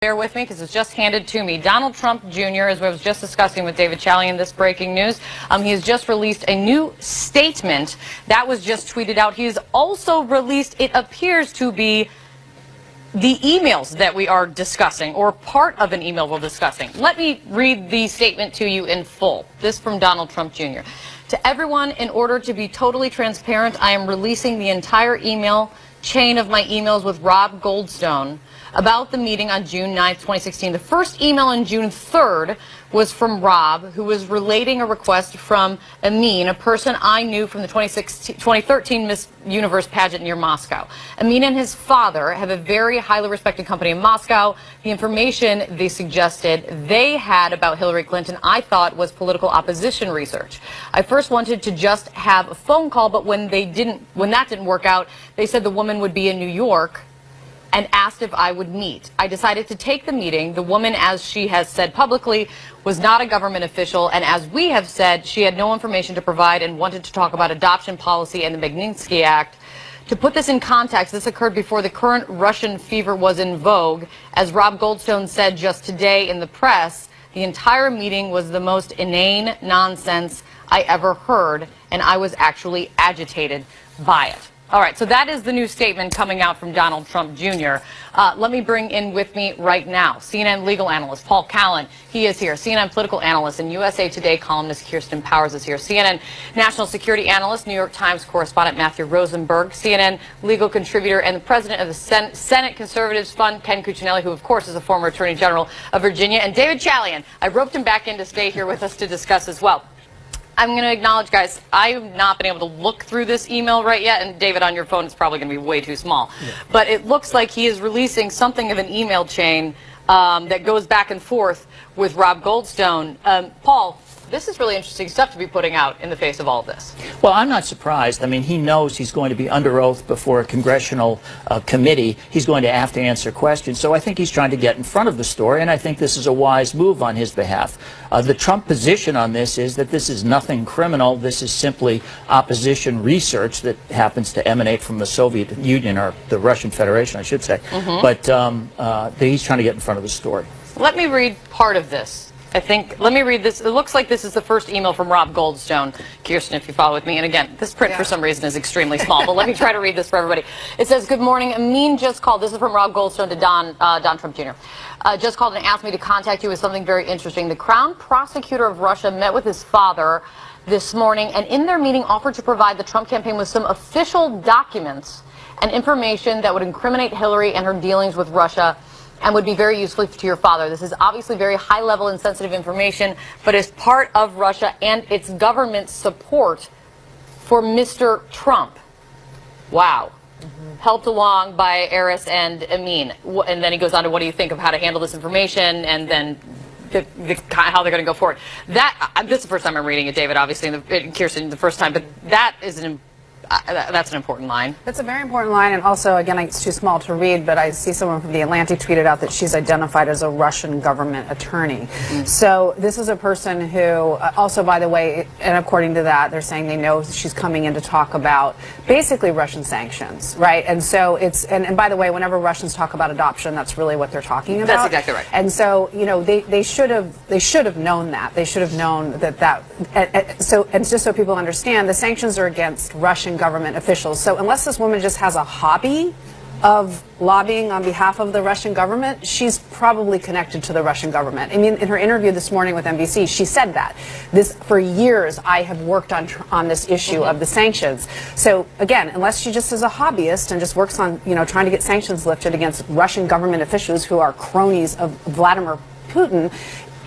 Bear with me because it's just handed to me. Donald Trump Jr., as I was just discussing with David Chalian, this breaking news, he has just released a new statement that was just tweeted out. He has also released, it appears to be the emails that we are discussing, or part of an email we're discussing. Let me read the statement to you in full. This from Donald Trump Jr. To everyone, in order to be totally transparent, I am releasing the entire email chain of my emails with Rob Goldstone about the meeting on June 9th, 2016. The first email on June 3rd was from Rob, who was relating a request from Amin, a person I knew from the 2013 Miss Universe pageant near Moscow. Amin and his father have a very highly respected company in Moscow. The information they suggested they had about Hillary Clinton, I thought, was political opposition research. I first wanted to just have a phone call, but when that didn't work out, they said the woman would be in New York and asked if I would meet. I decided to take the meeting. The woman, as she has said publicly, was not a government official, and as we have said, she had no information to provide and wanted to talk about adoption policy and the Magnitsky Act. To put this in context, this occurred before the current Russian fever was in vogue. As Rob Goldstone said just today in the press, the entire meeting was the most inane nonsense I ever heard, and I was actually agitated by it. All right, so that is the new statement coming out from Donald Trump Jr. Let me bring in with me right now CNN legal analyst Paul Callan. He is here. CNN political analyst and USA Today columnist Kirsten Powers is here. CNN national security analyst, New York Times correspondent Matthew Rosenberg, CNN legal contributor and the president of the Senate Conservatives Fund, Ken Cuccinelli, who of course is a former Attorney General of Virginia, and David Chalian. I roped him back in to stay here with us to discuss as well. I'm going to acknowledge, guys, I have not been able to look through this email right yet, and David, on your phone, it's probably going to be way too small. Yeah. But it looks like he is releasing something of an email chain that goes back and forth with Rob Goldstone. Paul, this is really interesting stuff to be putting out in the face of all of this. Well, I'm not surprised. I mean, he knows he's going to be under oath before a congressional committee. He's going to have to answer questions. So I think he's trying to get in front of the story, and I think this is a wise move on his behalf. The Trump position on this is that this is nothing criminal. This is simply opposition research that happens to emanate from the Soviet Union, or the Russian Federation, I should say. But he's trying to get in front of the story. Let me read part of this. Let me read this. It looks like this is the first email from Rob Goldstone. Kirsten, if you follow with me. And again, this print for some reason is extremely small, but let me try to read this for everybody. It says, good morning. Amin just called. This is from Rob Goldstone to Don Trump Jr. Just called and asked me to contact you with something very interesting. The Crown Prosecutor of Russia met with his father this morning, and in their meeting offered to provide the Trump campaign with some official documents and information that would incriminate Hillary and her dealings with Russia and would be very useful to your father. This is obviously very high-level and sensitive information, but is part of Russia and its government support for Mr. Trump. Wow. Helped along by Eris and Amin. And then he goes on to, what do you think of how to handle this information, and then how they're going to go forward. This is the first time I'm reading it, David, obviously, and Kirsten, the first time, but that is that's an important line. That's a very important line, and also, again, it's too small to read, but I see someone from The Atlantic tweeted out that she's identified as a Russian government attorney. So this is a person who, also, by the way, and according to that, they're saying they know she's coming in to talk about basically Russian sanctions, right? And so it's, and by the way, whenever Russians talk about adoption, that's really what they're talking about. That's exactly right. And so, you know, they should have known that. They should have known that so, and just so people understand, the sanctions are against Russian government officials. So unless this woman just has a hobby of lobbying on behalf of the Russian government, she's probably connected to the Russian government. I mean, in her interview this morning with NBC, she said that. For years, I have worked on this issue of the sanctions. So again, unless she just is a hobbyist and just works on, you know, trying to get sanctions lifted against Russian government officials who are cronies of Vladimir Putin,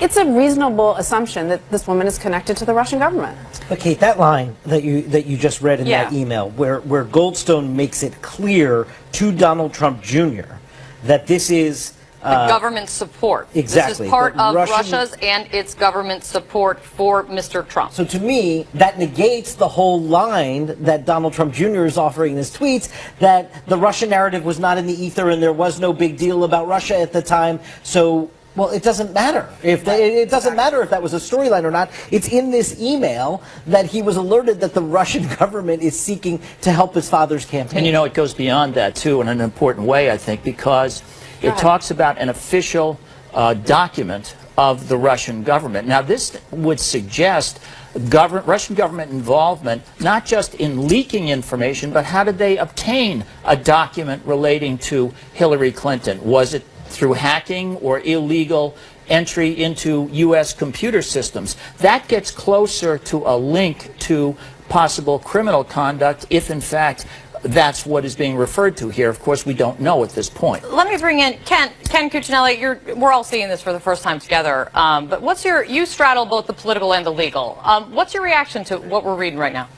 it's a reasonable assumption that this woman is connected to the Russian government. But Kate, that line that you just read in that email, where Goldstone makes it clear to Donald Trump Jr. that this is the government support. Exactly. This is part of Russia's and its government support for Mr. Trump. So to me, that negates the whole line that Donald Trump Jr. is offering in his tweets, that the Russian narrative was not in the ether and there was no big deal about Russia at the time. So, well, it doesn't matter. It doesn't matter if that was a storyline or not. It's in this email that he was alerted that the Russian government is seeking to help his father's campaign. And you know, it goes beyond that, too, in an important way, I think, because It talks about an official document of the Russian government. Now, this would suggest Russian government involvement, not just in leaking information, but how did they obtain a document relating to Hillary Clinton? Was it through hacking or illegal entry into U.S. computer systems? That gets closer to a link to possible criminal conduct if, in fact, that's what is being referred to here. Of course, we don't know at this point. Let me bring in Ken Cuccinelli. We're all seeing this for the first time together. But you straddle both the political and the legal. What's your reaction to what we're reading right now?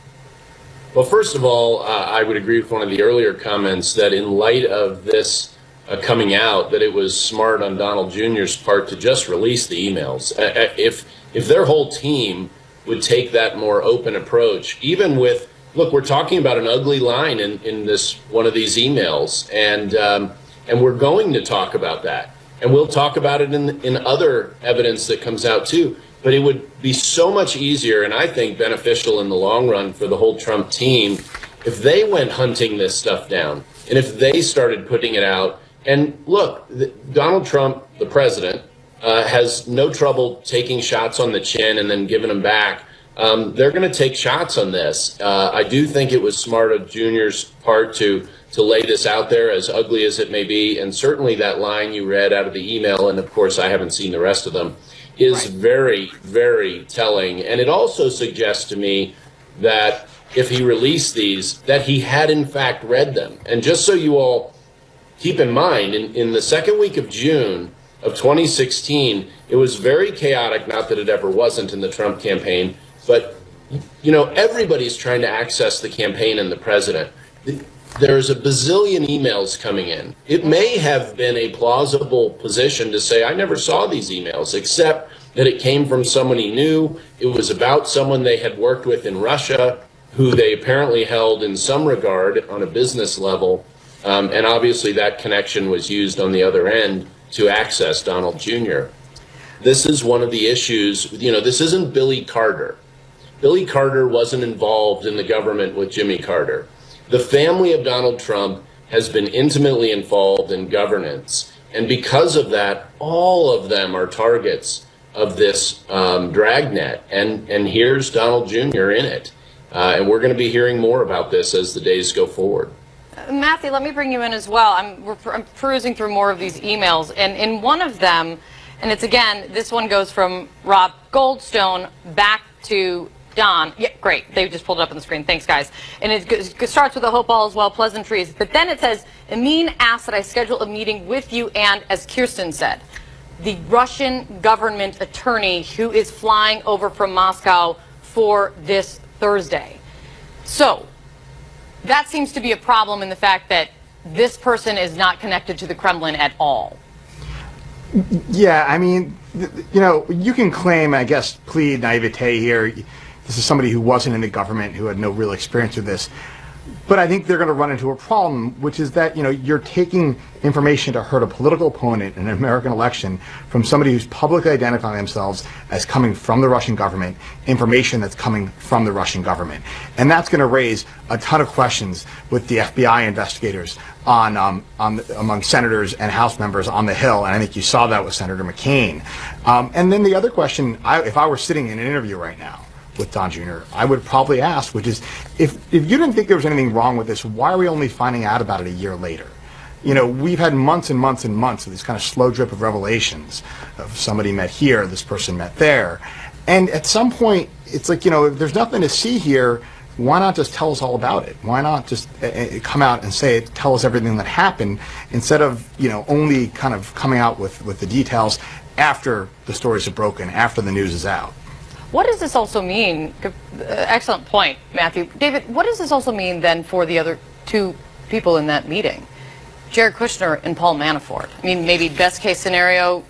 Well, first of all, I would agree with one of the earlier comments that in light of this coming out, that it was smart on Donald Jr.'s part to just release the emails. If their whole team would take that more open approach, even with, look, we're talking about an ugly line in this one of these emails, and we're going to talk about that, and we'll talk about it in other evidence that comes out too. But it would be so much easier, and I think beneficial in the long run for the whole Trump team, if they went hunting this stuff down, and if they started putting it out. And look, Donald Trump, the president, has no trouble taking shots on the chin and then giving them back. They're going to take shots on this. I do think it was smart of Junior's part to lay this out there, as ugly as it may be. And certainly that line you read out of the email, and of course I haven't seen the rest of them, is very, very telling. And it also suggests to me that if he released these, that he had in fact read them. And just so you all keep in mind, in the second week of June of 2016, it was very chaotic, not that it ever wasn't in the Trump campaign, but, you know, everybody's trying to access the campaign and the president. There's a bazillion emails coming in. It may have been a plausible position to say, I never saw these emails, except that it came from someone he knew. It was about someone they had worked with in Russia, who they apparently held in some regard on a business level. And obviously that connection was used on the other end to access Donald Jr. This is one of the issues. You know, this isn't Billy Carter. Billy Carter wasn't involved in the government with Jimmy Carter. The family of Donald Trump has been intimately involved in governance. And because of that, all of them are targets of this dragnet. And here's Donald Jr. in it. And we're going to be hearing more about this as the days go forward. Matthew, let me bring you in as well. I'm perusing through more of these emails, and in one of them, and it's again, this one goes from Rob Goldstone back to Don. Yeah, great. They just pulled it up on the screen. Thanks, guys. And it starts with a hope all is well, pleasantries. But then it says, Amin asked that I schedule a meeting with you and, as Kirsten said, the Russian government attorney who is flying over from Moscow for this Thursday. So that seems to be a problem in the fact that this person is not connected to the Kremlin at all. Yeah, I mean, you know, you can claim, I guess, plead naivete here. This is somebody who wasn't in the government, who had no real experience with this. But I think they're going to run into a problem, which is that, you know, you're taking information to hurt a political opponent in an American election from somebody who's publicly identifying themselves as coming from the Russian government, information that's coming from the Russian government. And that's going to raise a ton of questions with the FBI investigators among senators and House members on the Hill. And I think you saw that with Senator McCain. And then the other question, if I were sitting in an interview right now with Don Jr., I would probably ask, which is, if you didn't think there was anything wrong with this, why are we only finding out about it a year later? You know, we've had months and months and months of this kind of slow drip of revelations of somebody met here, this person met there. And at some point, it's like, you know, if there's nothing to see here, why not just tell us all about it? Why not just come out and say it, tell us everything that happened, instead of, you know, only kind of coming out with the details after the stories are broken, after the news is out? What does this also mean? Excellent point, Matthew. David, what does this also mean then for the other two people in that meeting? Jared Kushner and Paul Manafort. I mean, maybe best case scenario,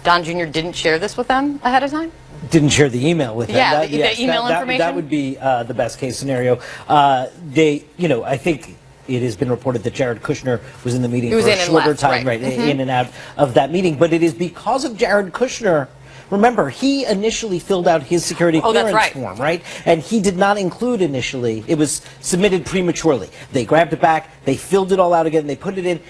Don Jr. didn't share this with them ahead of time? Didn't share the email with them. Yeah, the email information? That would be the best case scenario. You know, I think it has been reported that Jared Kushner was in the meeting for a shorter time, right, in and out of that meeting. But it is because of Jared Kushner. Remember, he initially filled out his security clearance form, right? And he did not include initially. It was submitted prematurely. They grabbed it back, they filled it all out again, they put it in.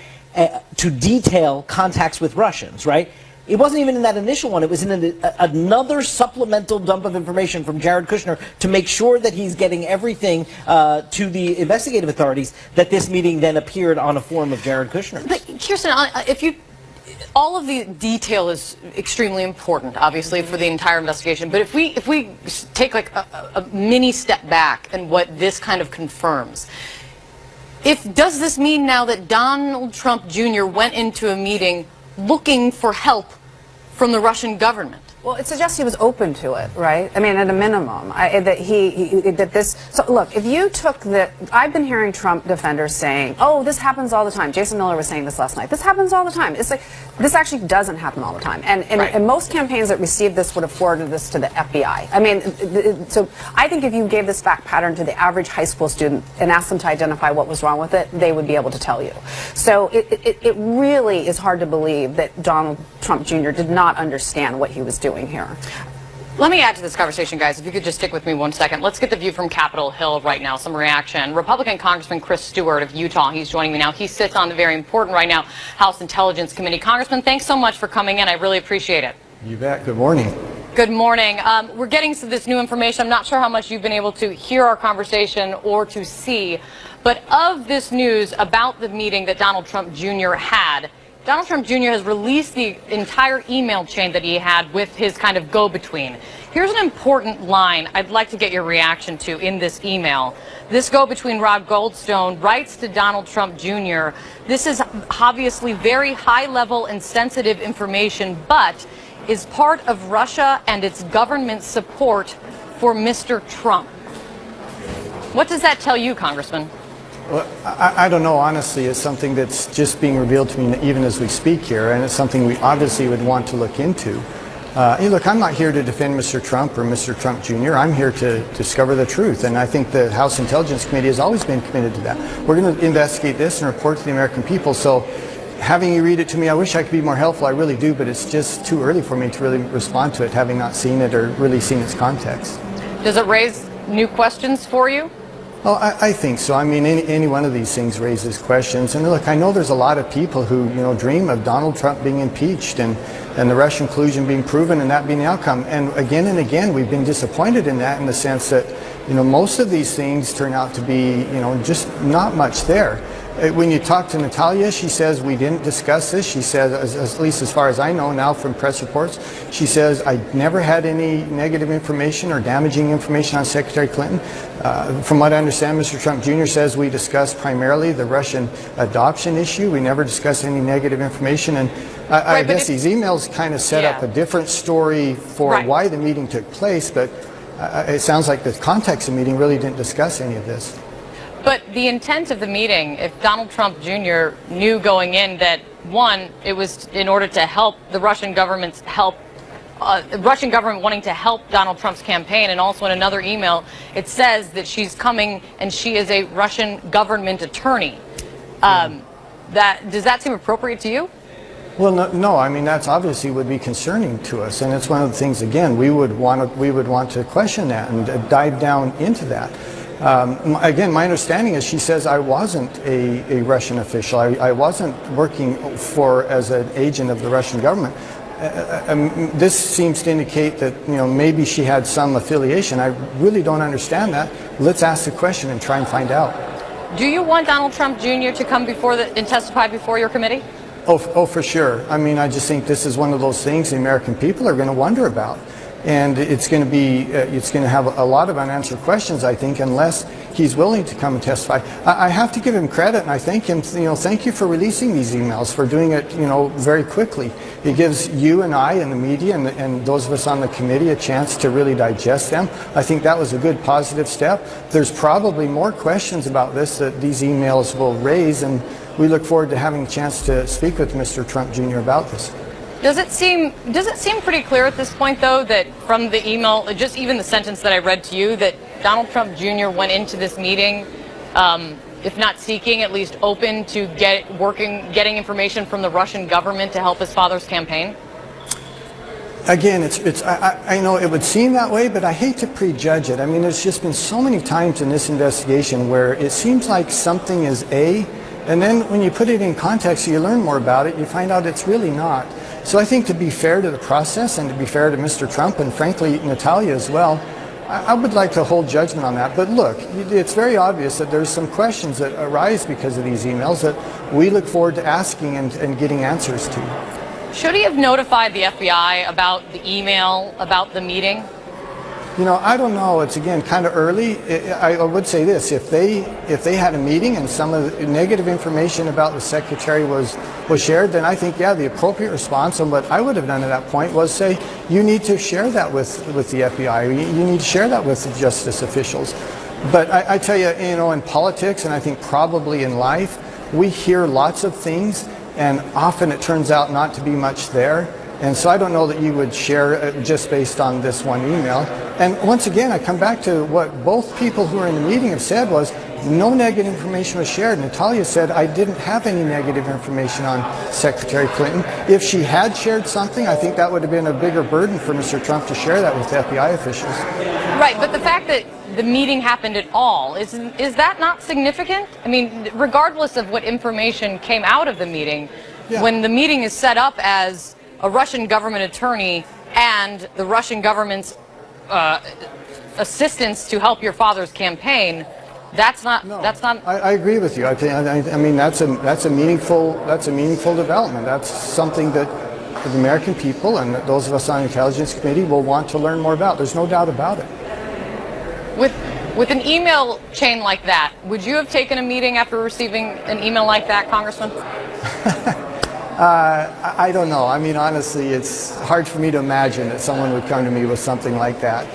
to detail contacts with Russians, right? It wasn't even in that initial one. It was in another supplemental dump of information from Jared Kushner to make sure that he's getting everything to the investigative authorities, that this meeting then appeared on a form of Jared Kushner. But Kirsten, all of the detail is extremely important, obviously, for the entire investigation. But if we take like a mini step back and what this kind of confirms, does this mean now that Donald Trump Jr. went into a meeting looking for help from the Russian government? Well, it suggests he was open to it, right? I mean, at a minimum, So look, if you took I've been hearing Trump defenders saying, "Oh, this happens all the time." Jason Miller was saying this last night. This happens all the time. It's like this actually doesn't happen all the time. And most campaigns that received this would have forwarded this to the FBI. I mean, so I think if you gave this fact pattern to the average high school student and asked them to identify what was wrong with it, they would be able to tell you. So it really is hard to believe that Donald Trump Jr. did not understand what he was doing here. Let me add to this conversation, guys. If you could just stick with me 1 second. Let's get the view from Capitol Hill right now, some reaction. Republican Congressman Chris Stewart of Utah, he's joining me now. He sits on the very important right now House Intelligence Committee. Congressman, thanks so much for coming in. I really appreciate it. You bet. Good morning. Good morning. We're getting to this new information. I'm not sure how much you've been able to hear our conversation or to see, but of this news about the meeting that Donald Trump Jr. had, Donald Trump Jr. has released the entire email chain that he had with his kind of go-between. Here's an important line I'd like to get your reaction to in this email. This go-between, Rob Goldstone, writes to Donald Trump Jr., this is obviously very high-level and sensitive information, but is part of Russia and its government support for Mr. Trump. What does that tell you, Congressman? Well, I don't know, honestly. It's something that's just being revealed to me even as we speak here, and it's something we obviously would want to look into. Hey, look, I'm not here to defend Mr. Trump or Mr. Trump Jr. I'm here to discover the truth, and I think the House Intelligence Committee has always been committed to that. We're going to investigate this and report to the American people, so having you read it to me, I wish I could be more helpful. I really do, but it's just too early for me to really respond to it, having not seen it or really seen its context. Does it raise new questions for you? Well, I think so. I mean, any one of these things raises questions. And look, I know there's a lot of people who, dream of Donald Trump being impeached and the Russian collusion being proven and that being the outcome. And again, we've been disappointed in that, in the sense that, most of these things turn out to be, just not much there. When you talk to Natalia, she says we didn't discuss this. She says, at least as far as I know now from press reports, she says I never had any negative information or damaging information on Secretary Clinton. From what I understand, Mr. Trump Jr. says we discussed primarily the Russian adoption issue. We never discussed any negative information. And I guess these emails kind of set up a different story for why the meeting took place, but it sounds like the context of the meeting really didn't discuss any of this. But the intent of the meeting, if Donald Trump Jr. knew going in that, one, it was in order to help the Russian government's Russian government wanting to help Donald Trump's campaign, and also in another email, it says that she's coming and she is a Russian government attorney. Does that seem appropriate to you? Well, no. I mean, that's obviously would be concerning to us, and it's one of the things. Again, we would want to question that and dive down into that. Again, my understanding is she says I wasn't a Russian official. I wasn't working as an agent of the Russian government. This seems to indicate that maybe she had some affiliation. I really don't understand that. Let's ask the question and try and find out. Do you want Donald Trump Jr. to come and testify before your committee? Oh, for sure. I mean, I just think this is one of those things the American people are going to wonder about. And it's going to have a lot of unanswered questions, I think, unless he's willing to come and testify. I have to give him credit, and I thank him. Thank you for releasing these emails, for doing it, very quickly. It gives you and I and the media and those of us on the committee a chance to really digest them. I think that was a good, positive step. There's probably more questions about this that these emails will raise, and we look forward to having a chance to speak with Mr. Trump Jr. about this. Does it seem pretty clear at this point, though, that from the email, just even the sentence that I read to you, that Donald Trump Jr. went into this meeting, if not seeking, at least open to getting information from the Russian government to help his father's campaign? Again, I know it would seem that way, but I hate to prejudge it. I mean, there's just been so many times in this investigation where it seems like something is A, And then when you put it in context, you learn more about it, you find out it's really not. So I think to be fair to the process and to be fair to Mr. Trump and frankly Natalia as well, I would like to hold judgment on that. But look, it's very obvious that there's some questions that arise because of these emails that we look forward to asking and getting answers to. Should he have notified the FBI about the email, about the meeting? You know, I don't know. It's, again, kind of early. I would say this. If they had a meeting and some of the negative information about the secretary was shared, then I think, yeah, the appropriate response and what I would have done at that point was say, you need to share that with the FBI. You need to share that with the justice officials. But I tell you, you know, in politics and I think probably in life, we hear lots of things and often it turns out not to be much there. And so I don't know that you would share just based on this one email. And once again, I come back to what both people who were in the meeting have said was no negative information was shared. Natalia said, I didn't have any negative information on Secretary Clinton. If she had shared something, I think that would have been a bigger burden for Mr. Trump to share that with FBI officials. Right, but the fact that the meeting happened at all, is that not significant? I mean, regardless of what information came out of the meeting, when the meeting is set up as a Russian government attorney and the Russian government's assistance to help your father's campaign, that's not. I agree with you. I mean that's a meaningful development. That's something that the American people and those of us on the Intelligence Committee will want to learn more about. There's no doubt about it. With an email chain like that, would you have taken a meeting after receiving an email like that, Congressman? I don't know. I mean, honestly, it's hard for me to imagine that someone would come to me with something like that.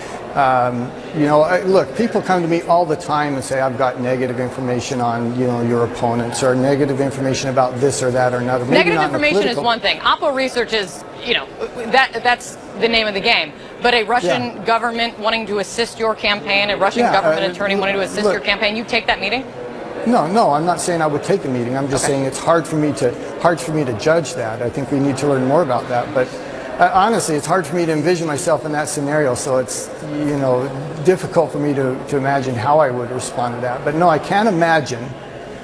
You know, look, people come to me all the time and say, I've got negative information on, you know, your opponents or negative information about this or that or another. Maybe negative information is one thing. Oppo research is, you know, that's the name of the game. But a Russian government wanting to assist your campaign, a Russian government attorney wanting to assist your campaign, you take that meeting? No, I'm not saying I would take the meeting. I'm just saying it's hard for me to judge that. I think we need to learn more about that. But honestly, it's hard for me to envision myself in that scenario. So it's, you know, difficult for me to imagine how I would respond to that. But no, I can't imagine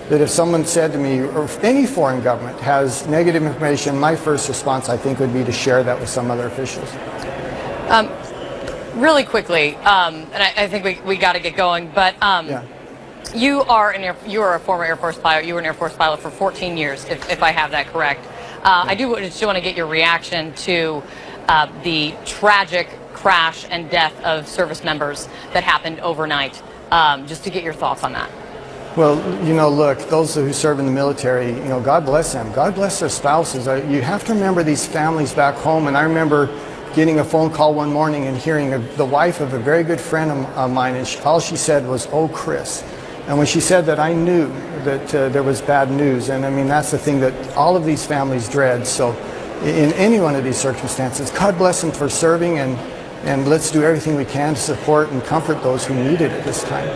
that if someone said to me, or if any foreign government has negative information, my first response, I think, would be to share that with some other officials. Really quickly, and I think we got to get going, but you are a former Air Force pilot. You were an Air Force pilot for 14 years, if I have that correct. I just want to get your reaction to the tragic crash and death of service members that happened overnight, just to get your thoughts on that. Well, you know, look, those who serve in the military, you know, God bless them. God bless their spouses. You have to remember these families back home, and I remember getting a phone call one morning and hearing the wife of a very good friend of mine, and all she said was, "Oh, Chris." And when she said that, I knew that there was bad news. And I mean, that's the thing that all of these families dread. So in any one of these circumstances, God bless them for serving, and let's do everything we can to support and comfort those who need it at this time.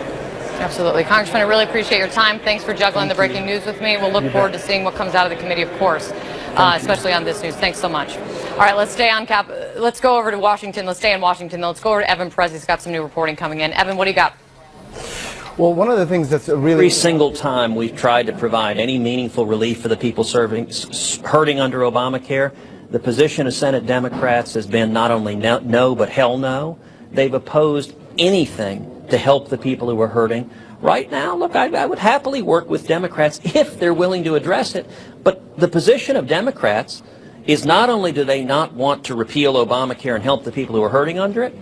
Absolutely. Congressman, I really appreciate your time. Thanks for juggling the breaking news with me. We'll look forward to seeing what comes out of the committee, of course, especially on this news. Thanks so much. All right, let's stay on Let's go over to Washington. Let's stay in Washington. Let's go over to Evan Perez. He's got some new reporting coming in. Evan, what do you got? Well, one of the things that's really... Every single time we've tried to provide any meaningful relief for the people hurting under Obamacare, the position of Senate Democrats has been not only no, but hell no. They've opposed anything to help the people who are hurting. Right now, look, I would happily work with Democrats if they're willing to address it. But the position of Democrats is not only do they not want to repeal Obamacare and help the people who are hurting under it,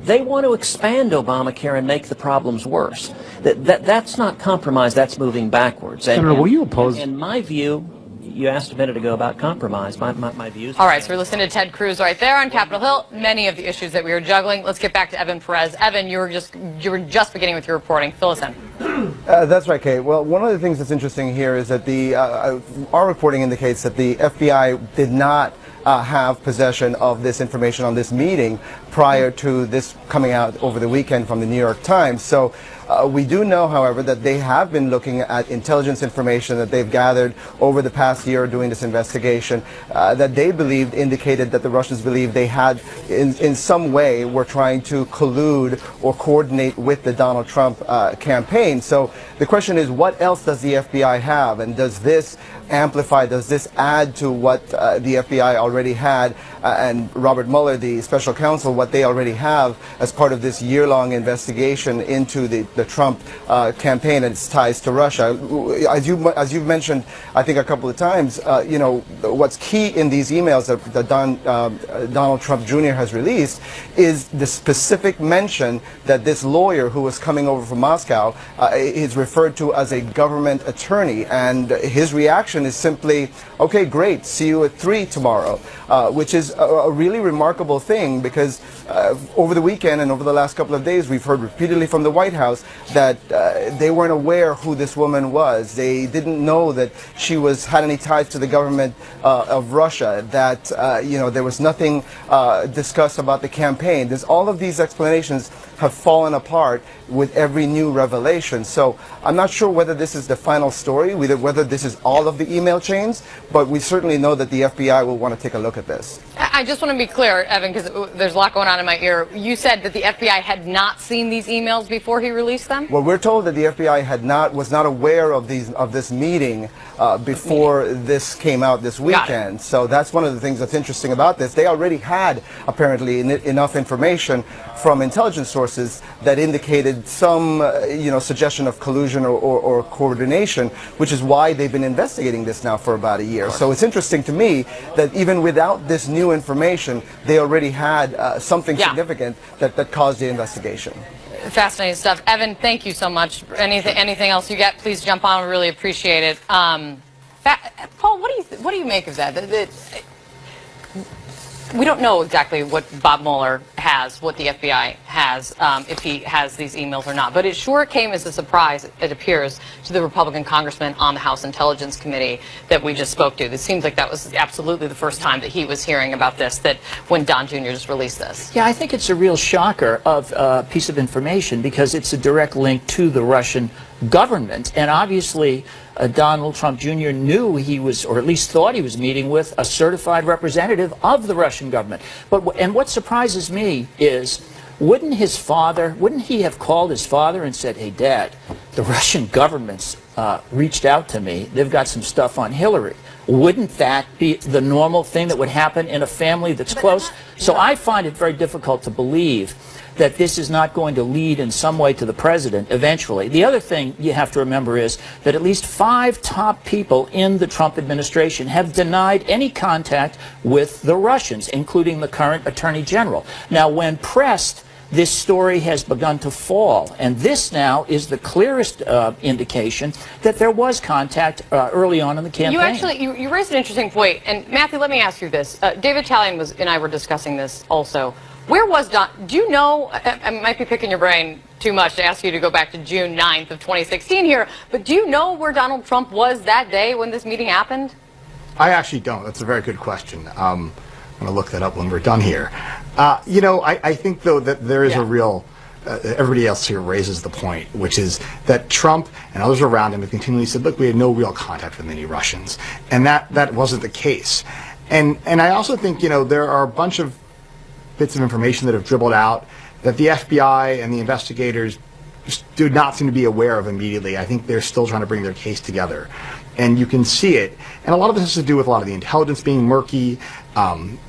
they want to expand Obamacare and make the problems worse. That's not compromise, that's moving backwards. Senator, will you oppose? In my view, you asked a minute ago about compromise. My views. All right, so we're listening to Ted Cruz right there on Capitol Hill. Many of the issues that we were juggling. Let's get back to Evan Perez. Evan, you were just beginning with your reporting. Fill us in. That's right, Kate. Well, one of the things that's interesting here is that our reporting indicates that the FBI did not have possession of this information on this meeting prior to this coming out over the weekend from the New York Times. So We do know, however, that they have been looking at intelligence information that they've gathered over the past year doing this investigation that they believed indicated that the Russians believed they had in some way were trying to collude or coordinate with the Donald Trump campaign. So the question is, what else does the FBI have, and does this amplify, does this add to what the FBI already had and Robert Mueller, the special counsel, what they already have as part of this year-long investigation into the Trump campaign and its ties to Russia? As you've mentioned, I think a couple of times, you know, what's key in these emails that Donald Trump Jr. has released is the specific mention that this lawyer who was coming over from Moscow is referred to as a government attorney, and his reaction is simply, okay, great, see you at 3 tomorrow, which is a really remarkable thing, because over the weekend and over the last couple of days we've heard repeatedly from the White House that they weren't aware who this woman was. They didn't know that she had any ties to the government of Russia, that you know, there was nothing discussed about the campaign. There's all of these explanations have fallen apart with every new revelation. So I'm not sure whether this is the final story, whether this is all of the email chains, but we certainly know that the FBI will want to take a look at this. I just want to be clear, Evan, because there's a lot going on in my ear. You said that the FBI had not seen these emails before he released them? Well, we're told that the FBI was not aware of this meeting before this came out this weekend. So that's one of the things that's interesting about this. They already had apparently enough information from intelligence sources that indicated some you know, suggestion of collusion or coordination, which is why they've been investigating this now for about a year. So it's interesting to me that even without this new information, they already had something significant that caused the investigation. Fascinating stuff. Evan, thank you so much. Anything else you got, please jump on. We really appreciate it. Paul, what do you make of that? We don't know exactly what Bob Mueller has, what the FBI has, if he has these emails or not. But it sure came as a surprise, it appears, to the Republican congressman on the House Intelligence Committee that we just spoke to. It seems like that was absolutely the first time that he was hearing about this, that when Don Jr. just released this. Yeah, I think it's a real shocker of a piece of information, because it's a direct link to the Russian government. And obviously, Donald Trump Jr. knew he was, or at least thought he was, meeting with a certified representative of the Russian government. And what surprises me is, wouldn't he have called his father and said, hey, Dad, the Russian government's reached out to me. They've got some stuff on Hillary. Wouldn't that be the normal thing that would happen in a family that's close? So I find it very difficult to believe that this is not going to lead in some way to the president eventually. The other thing you have to remember is that at least 5 top people in the Trump administration have denied any contact with the Russians, including the current Attorney General. Now, when pressed, this story has begun to fall, and this now is the clearest indication that there was contact early on in the campaign. You raised an interesting point, and Matthew, let me ask you this. David Chalian and I were discussing this also. Where was Don? Do you know, I might be picking your brain too much to ask you to go back to June 9th of 2016 here, but do you know where Donald Trump was that day when this meeting happened? I actually don't. That's a very good question. I'm going to look that up when we're done here. You know, I think, though, that there is a real, everybody else here raises the point, which is that Trump and others around him have continually said, look, we had no real contact with any Russians. And that wasn't the case. And I also think, you know, there are a bunch of bits of information that have dribbled out that the FBI and the investigators do not seem to be aware of immediately. I think they're still trying to bring their case together. And you can see it. And a lot of this has to do with a lot of the intelligence being murky.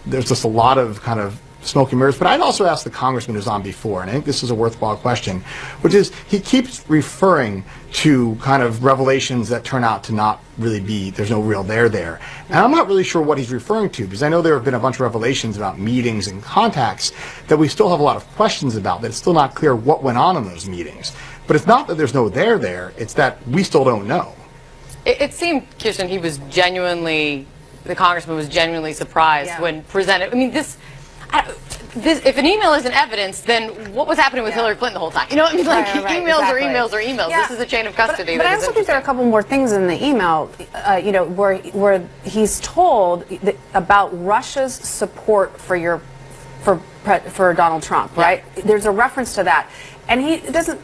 There's just a lot of kind of smoke and mirrors. But I'd also ask the congressman who's on before, and I think this is a worthwhile question, which is he keeps referring to kind of revelations that turn out to not really be, there's no real there. And I'm not really sure what he's referring to, because I know there have been a bunch of revelations about meetings and contacts that we still have a lot of questions about, that it's still not clear what went on in those meetings. But it's not that there's no there, it's that we still don't know. It seemed, Kirsten, the congressman was genuinely surprised when presented. I mean, if an email isn't evidence, then what was happening with Hillary Clinton the whole time? You know what I mean? Like, emails are emails are emails. Yeah. This is a chain of custody. But I also think there are a couple more things in the email, you know, where he's told about Russia's support for Donald Trump, right? There's a reference to that, and he doesn't.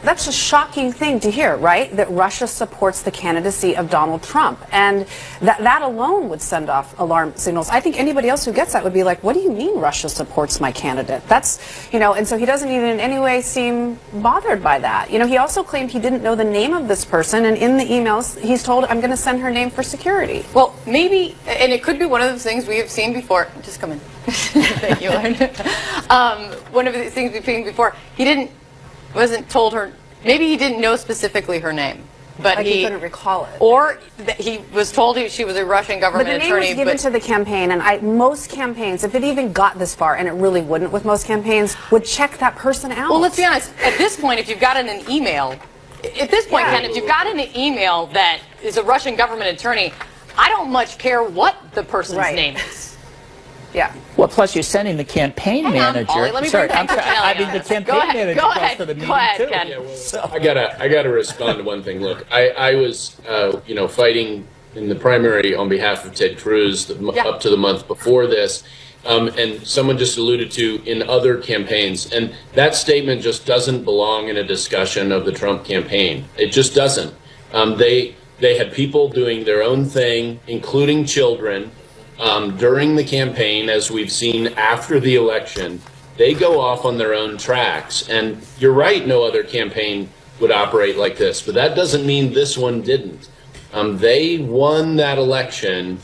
that's a shocking thing to hear, right? That Russia supports the candidacy of Donald Trump. And that alone would send off alarm signals. I think anybody else who gets that would be like, what do you mean Russia supports my candidate? That's, and so he doesn't even in any way seem bothered by that. He also claimed he didn't know the name of this person, and in the emails, he's told, I'm going to send her name for security. Well, maybe, and it could be one of those things we have seen before. Just come in. Thank you, Lauren. One of the things we've seen before, wasn't told her, maybe he didn't know specifically her name, but like he couldn't recall it. Or he was told she was a Russian government attorney. But the name was given to the campaign, and most campaigns, if it even got this far, and it really wouldn't with most campaigns, would check that person out. Well, let's be honest. At this point, if you've got an email, Ken, if you've got an email that is a Russian government attorney, I don't much care what the person's name is. Yeah. Well, plus you're sending the campaign manager. Ollie, let me bring I mean, the campaign manager goes to the meeting too. Ken. Yeah, well, I gotta respond to one thing. Look, I was, fighting in the primary on behalf of Ted Cruz up to the month before this, and someone just alluded to in other campaigns, and that statement just doesn't belong in a discussion of the Trump campaign. It just doesn't. They had people doing their own thing, including children. During the campaign, as we've seen after the election, they go off on their own tracks. And you're right, no other campaign would operate like this. But that doesn't mean this one didn't. They won that election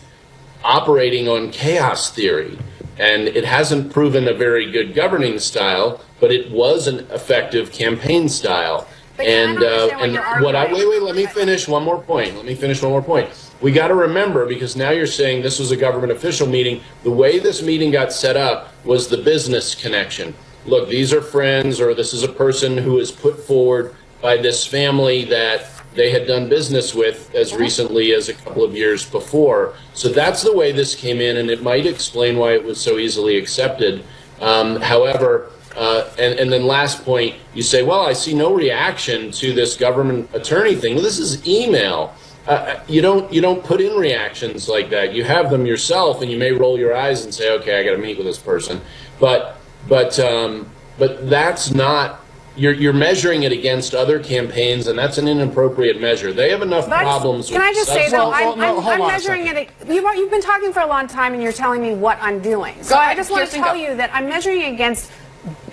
operating on chaos theory. And it hasn't proven a very good governing style, but it was an effective campaign style. Wait, let me finish one more point. We got to remember, because now you're saying this was a government official meeting, the way this meeting got set up was the business connection. Look, these are friends, or this is a person who is put forward by this family that they had done business with as recently as a couple of years before. So that's the way this came in, and it might explain why it was so easily accepted. However, and then last point, you say, well, I see no reaction to this government attorney thing. Well, this is email. You don't put in reactions like that. You have them yourself, and you may roll your eyes and say, okay, I got to meet with this person. But that's not. You're measuring it against other campaigns, and that's an inappropriate measure. They have enough problems. Can I just say, though, I'm measuring it. You've been talking for a long time, and you're telling me what I'm doing. So I just want to tell you that I'm measuring it against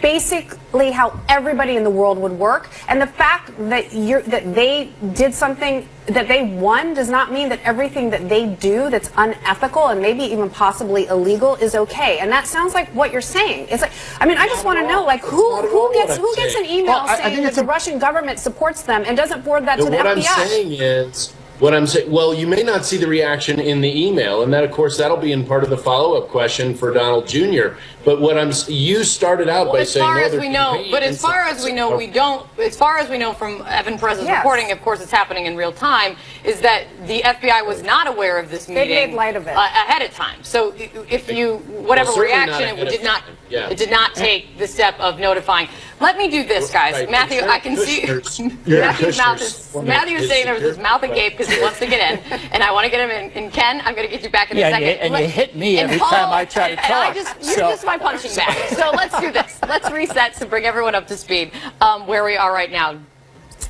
basically how everybody in the world would work, and the fact that they did something that they won does not mean that everything that they do that's unethical and maybe even possibly illegal is okay. And that sounds like what you're saying. It's like, I mean, I just want to know, like, who gets an email saying that the Russian government supports them and doesn't forward that to the FBI? What I'm saying, well, you may not see the reaction in the email, and that, of course, that'll be in part of the follow-up question for Donald Jr. But you started out by saying as far as we know, we don't. As far as we know from Evan Perez's reporting, of course, it's happening in real time. Is that the FBI was not aware of this meeting? They made light of it ahead of time. So if whatever reaction, it did not take the step of notifying. Let me do this, guys. Matthew, I can see Matthew's mouth is. Matthew is saying there was his mouth agape because he wants to get in, and I want to get him in. And Ken, I'm going to get you back in a second. And you hit me every time I try to talk. You're just my punching bag. So let's do this. Let's reset to bring everyone up to speed where we are right now.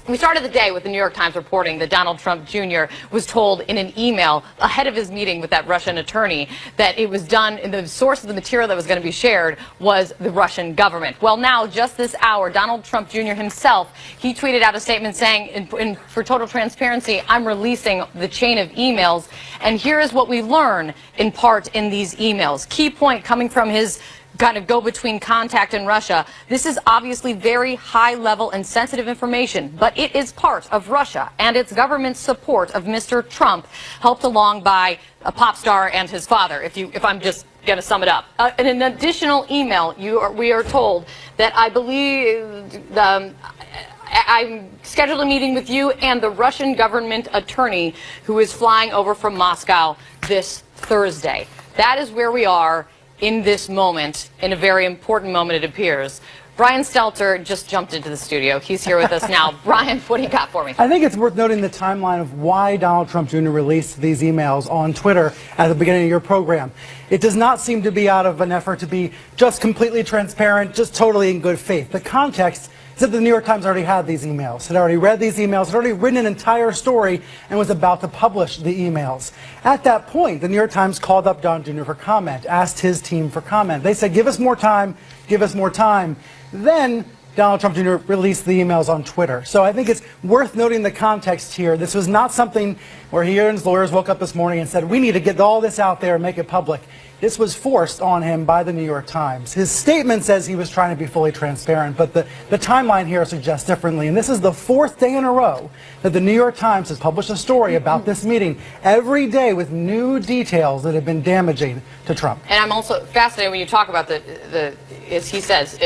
We started the day with the New York Times reporting that Donald Trump Jr. was told in an email ahead of his meeting with that Russian attorney that it was done, and the source of the material that was going to be shared was the Russian government. Well, now, just this hour, Donald Trump Jr. himself, he tweeted out a statement saying, for total transparency, I'm releasing the chain of emails. And here is what we learn in part in these emails. Key point coming from his kind of go-between contact in Russia. This is obviously very high-level and sensitive information, but it is part of Russia and its government's support of Mr. Trump, helped along by a pop star and his father, if I'm just going to sum it up. In an additional email, we are told that I believe I'm scheduled a meeting with you and the Russian government attorney who is flying over from Moscow this Thursday. That is where we are in this moment, in a very important moment, it appears. Brian Stelter just jumped into the studio. He's here with us now. Brian, what do you got for me? I think it's worth noting the timeline of why Donald Trump Jr. released these emails on Twitter at the beginning of your program. It does not seem to be out of an effort to be just completely transparent, just totally in good faith. The context He said the New York Times already had these emails, had already read these emails, had already written an entire story, and was about to publish the emails. At that point, the New York Times called up Don Jr. for comment, asked his team for comment. They said, give us more time, give us more time. Then Donald Trump Jr. released the emails on Twitter. So I think it's worth noting the context here. This was not something where he and his lawyers woke up this morning and said, we need to get all this out there and make it public. This was forced on him by the New York Times. His statement says he was trying to be fully transparent, but the timeline here suggests differently. And this is the fourth day in a row that the New York Times has published a story about this meeting, every day with new details that have been damaging to Trump. And I'm also fascinated when you talk about as he says,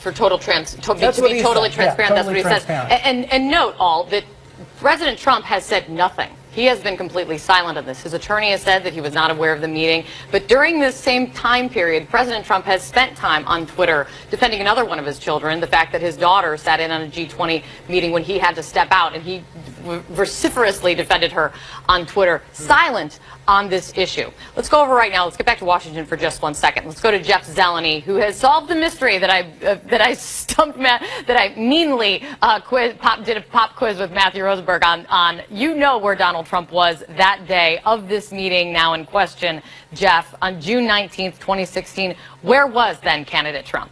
for total to be totally transparent. That's what he says. And note all that President Trump has said nothing. He has been completely silent on this. His attorney has said that he was not aware of the meeting. But during this same time period, President Trump has spent time on Twitter defending another one of his children, the fact that his daughter sat in on a G20 meeting when he had to step out, and he vociferously defended her on Twitter, silent on this issue. Let's go over right now. Let's get back to Washington for just 1 second. Let's go to Jeff Zeleny, who has solved the mystery that I stumped Matt, that I meanly did a pop quiz with Matthew Rosenberg on. You know where Donald Trump was that day of this meeting now in question, Jeff, on June 19th, 2016. Where was then candidate Trump?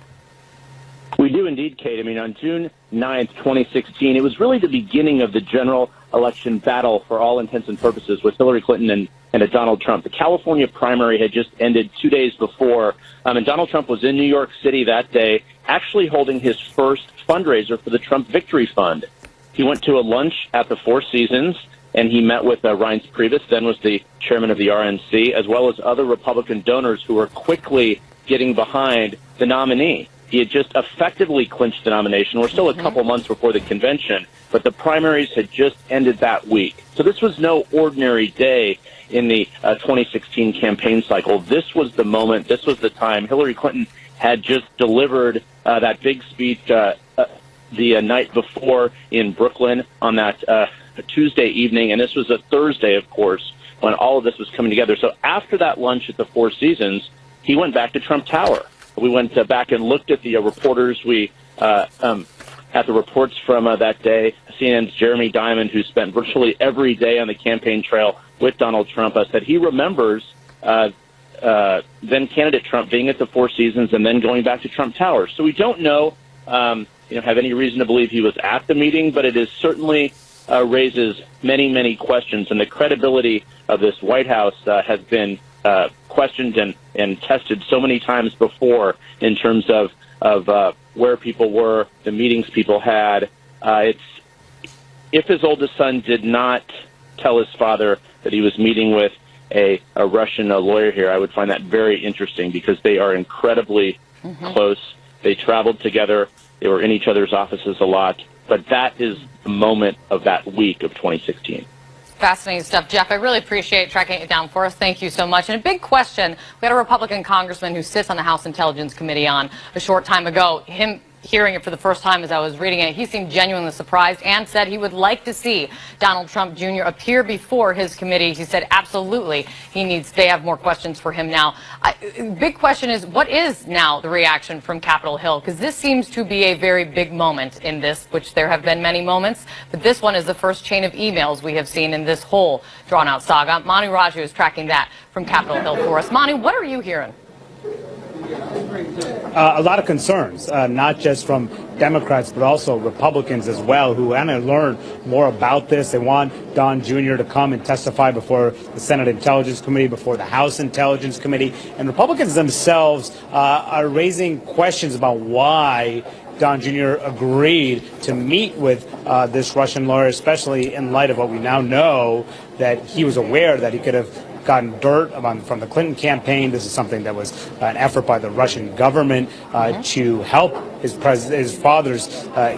We do indeed, Kate. I mean, on June 9th, 2016, it was really the beginning of the general election battle for all intents and purposes with Hillary Clinton and Donald Trump. The California primary had just ended 2 days before, and Donald Trump was in New York City that day, actually holding his first fundraiser for the Trump Victory Fund. He went to a lunch at the Four Seasons, and he met with Reince Priebus, then was the chairman of the RNC, as well as other Republican donors who were quickly getting behind the nominee. He had just effectively clinched the nomination. We're still a couple months before the convention, but the primaries had just ended that week. So this was no ordinary day in the 2016 campaign cycle. This was the moment. This was the time. Hillary Clinton had just delivered that big speech the night before in Brooklyn on that Tuesday evening, and this was a Thursday, of course, when all of this was coming together. So after that lunch at the Four Seasons, he went back to Trump Tower. We went back and looked at the reporters. We at the reports from that day. CNN's Jeremy Diamond, who spent virtually every day on the campaign trail with Donald Trump, said he remembers then candidate Trump being at the Four Seasons and then going back to Trump Tower. So we don't know, have any reason to believe he was at the meeting, but it is certainly raises many, many questions, and the credibility of this White House has been questioned and tested so many times before in terms of where people were, the meetings people had. If his oldest son did not tell his father that he was meeting with a Russian lawyer here, I would find that very interesting because they are incredibly close. They traveled together. They were in each other's offices a lot. But that is the moment of that week of 2016. Fascinating stuff. Jeff, I really appreciate tracking it down for us. Thank you so much. And a big question, we had a Republican congressman who sits on the House Intelligence Committee on a short time ago. Him hearing it for the first time as I was reading it, he seemed genuinely surprised and said he would like to see Donald Trump Jr. appear before his committee. He said absolutely they have more questions for him now. Big question is, what is now the reaction from Capitol Hill? Because this seems to be a very big moment in this, which there have been many moments, but this one is the first chain of emails we have seen in this whole drawn-out saga. Manu Raju is tracking that from Capitol Hill for us. Manu, what are you hearing? A lot of concerns, not just from Democrats, but also Republicans as well, who want to learn more about this. They want Don Jr. to come and testify before the Senate Intelligence Committee, before the House Intelligence Committee. And Republicans themselves are raising questions about why Don Jr. agreed to meet with this Russian lawyer, especially in light of what we now know, that he was aware that he could have gotten dirt from the Clinton campaign. This is something that was an effort by the Russian government to help his father's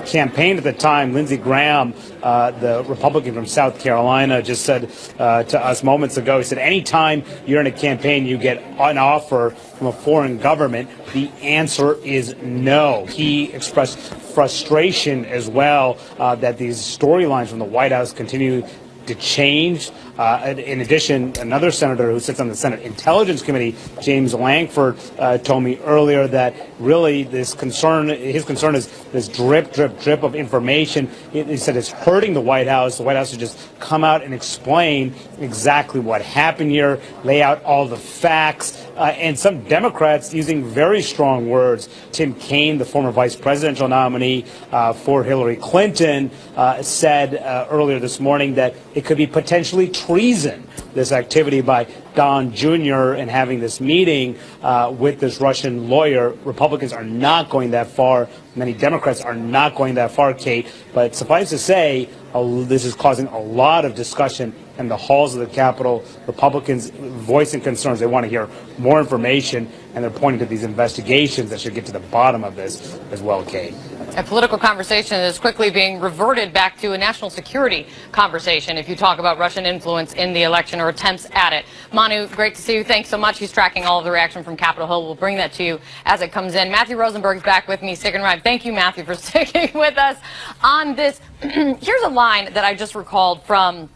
campaign at the time. Lindsey Graham, the Republican from South Carolina, just said to us moments ago, he said, anytime you're in a campaign, you get an offer from a foreign government, the answer is no. He expressed frustration as well that these storylines from the White House continue to change. In addition, another senator who sits on the Senate Intelligence Committee, James Langford, told me earlier that really his concern is this drip of information. He said it's hurting the White House. The White House should just come out and explain exactly what happened here, lay out all the facts, and some Democrats using very strong words. Tim Kaine, the former vice presidential nominee for Hillary Clinton, said earlier this morning that it could be potentially treason, this activity by Don Jr. and having this meeting with this Russian lawyer. Republicans are not going that far. Many Democrats are not going that far, Kate. But suffice to say, this is causing a lot of discussion in the halls of the Capitol. Republicans voicing concerns. They want to hear more information, and they're pointing to these investigations that should get to the bottom of this as well, Kate. A political conversation is quickly being reverted back to a national security conversation if you talk about Russian influence in the election or attempts at it. Manu, great to see you. Thanks so much. He's tracking all of the reaction from Capitol Hill. We'll bring that to you as it comes in. Matthew Rosenberg's back with me, Sig and Rhyme. Thank you, Matthew, for sticking with us on this. Here's a line that I just recalled from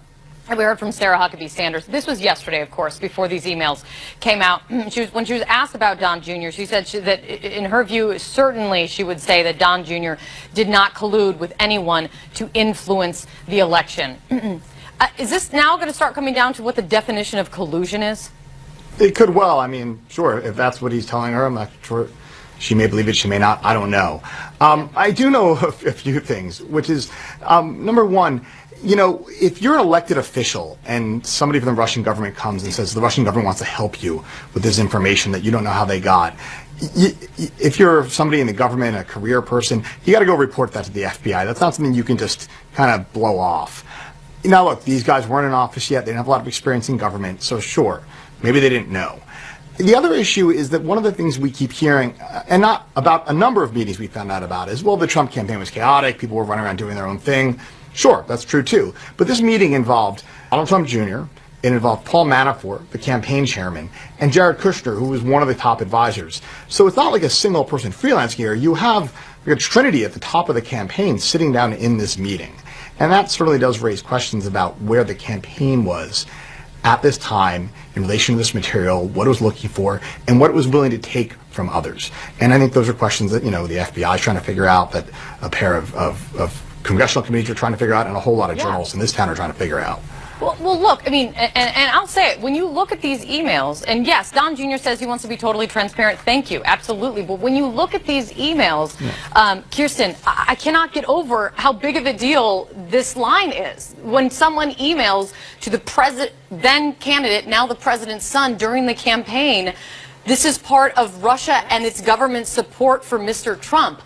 we heard from Sarah Huckabee Sanders. This was yesterday, of course, before these emails came out. When she was asked about Don Jr., she said that in her view, certainly she would say that Don Jr. did not collude with anyone to influence the election. Is this now going to start coming down to what the definition of collusion is? It could well. I mean, sure, if that's what he's telling her, I'm not sure. She may believe it, she may not. I don't know. I do know a few things, which is, number one, you know, if you're an elected official and somebody from the Russian government comes and says the Russian government wants to help you with this information that you don't know how they got, if you're somebody in the government, a career person, you got to go report that to the FBI. That's not something you can just kind of blow off. Now, look, these guys weren't in office yet. They didn't have a lot of experience in government, so sure, maybe they didn't know. The other issue is that one of the things we keep hearing, and not about a number of meetings we found out about, is, well, the Trump campaign was chaotic. People were running around doing their own thing. Sure, that's true too. But this meeting involved Donald Trump Jr., it involved Paul Manafort, the campaign chairman, and Jared Kushner, who was one of the top advisors. So it's not like a single person freelance here. You have a trinity at the top of the campaign sitting down in this meeting. And that certainly does raise questions about where the campaign was at this time in relation to this material, what it was looking for, and what it was willing to take from others. And I think those are questions that, you know, the FBI is trying to figure out, that a pair of congressional committees are trying to figure out, and a whole lot of journalists in this town are trying to figure out. Well, look, I mean, and I'll say it, when you look at these emails, and yes, Don Jr. says he wants to be totally transparent. Thank you, absolutely. But when you look at these emails, Kirsten, I cannot get over how big of a deal this line is. When someone emails to the then candidate, now the president's son, during the campaign, this is part of Russia and its government support for Mr. Trump.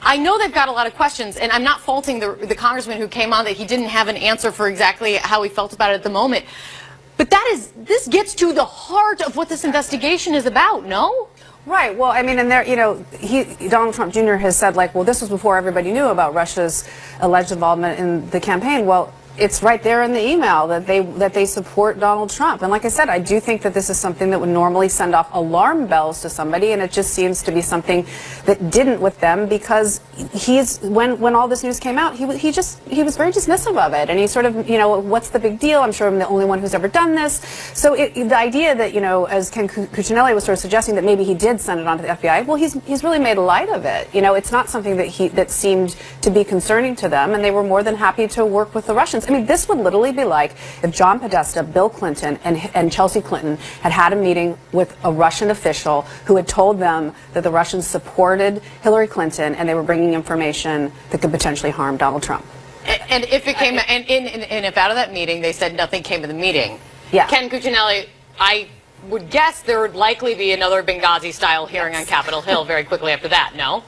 I know they've got a lot of questions, and I'm not faulting the congressman who came on that he didn't have an answer for exactly how he felt about it at the moment. But this gets to the heart of what this investigation is about, no? Right. Well, I mean, and there, you know, Donald Trump Jr. has said, like, well, this was before everybody knew about Russia's alleged involvement in the campaign. Well, it's right there in the email that they support Donald Trump. And like I said, I do think that this is something that would normally send off alarm bells to somebody, and it just seems to be something that didn't with them, because when all this news came out, he was very dismissive of it, and he sort of, you know, what's the big deal? I'm sure I'm the only one who's ever done this. So the idea that, you know, as Ken Cuccinelli was sort of suggesting, that maybe he did send it on to the FBI, well, he's really made light of it. You know, it's not something that seemed to be concerning to them, and they were more than happy to work with the Russians. I mean, this would literally be like if John Podesta, Bill Clinton, and Chelsea Clinton had a meeting with a Russian official who had told them that the Russians supported Hillary Clinton and they were bringing information that could potentially harm Donald Trump. And if it came, and if out of that meeting they said nothing came of the meeting, Ken Cuccinelli, I would guess there would likely be another Benghazi-style hearing on Capitol Hill very quickly after that, no?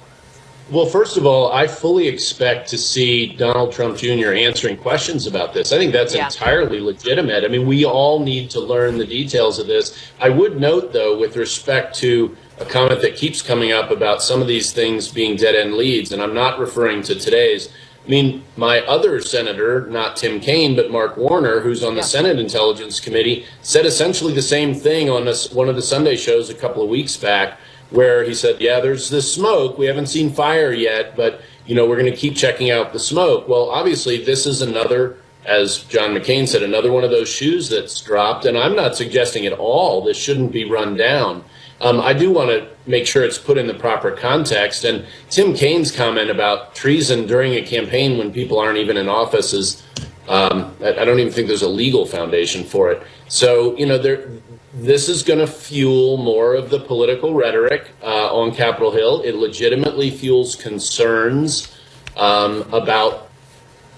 Well, first of all, I fully expect to see Donald Trump Jr. answering questions about this. I think that's entirely legitimate. I mean, we all need to learn the details of this. I would note, though, with respect to a comment that keeps coming up about some of these things being dead-end leads, and I'm not referring to today's. I mean, my other senator, not Tim Kaine, but Mark Warner, who's on the Senate Intelligence Committee, said essentially the same thing on one of the Sunday shows a couple of weeks back, where he said, yeah, there's this smoke. We haven't seen fire yet, but, you know, we're going to keep checking out the smoke. Well, obviously, this is another as John McCain said, another one of those shoes that's dropped. And I'm not suggesting at all this shouldn't be run down. I do want to make sure it's put in the proper context. And Tim Kaine's comment about treason during a campaign when people aren't even in office is, I don't even think there's a legal foundation for it. So, this is going to fuel more of the political rhetoric on Capitol Hill. It legitimately fuels concerns about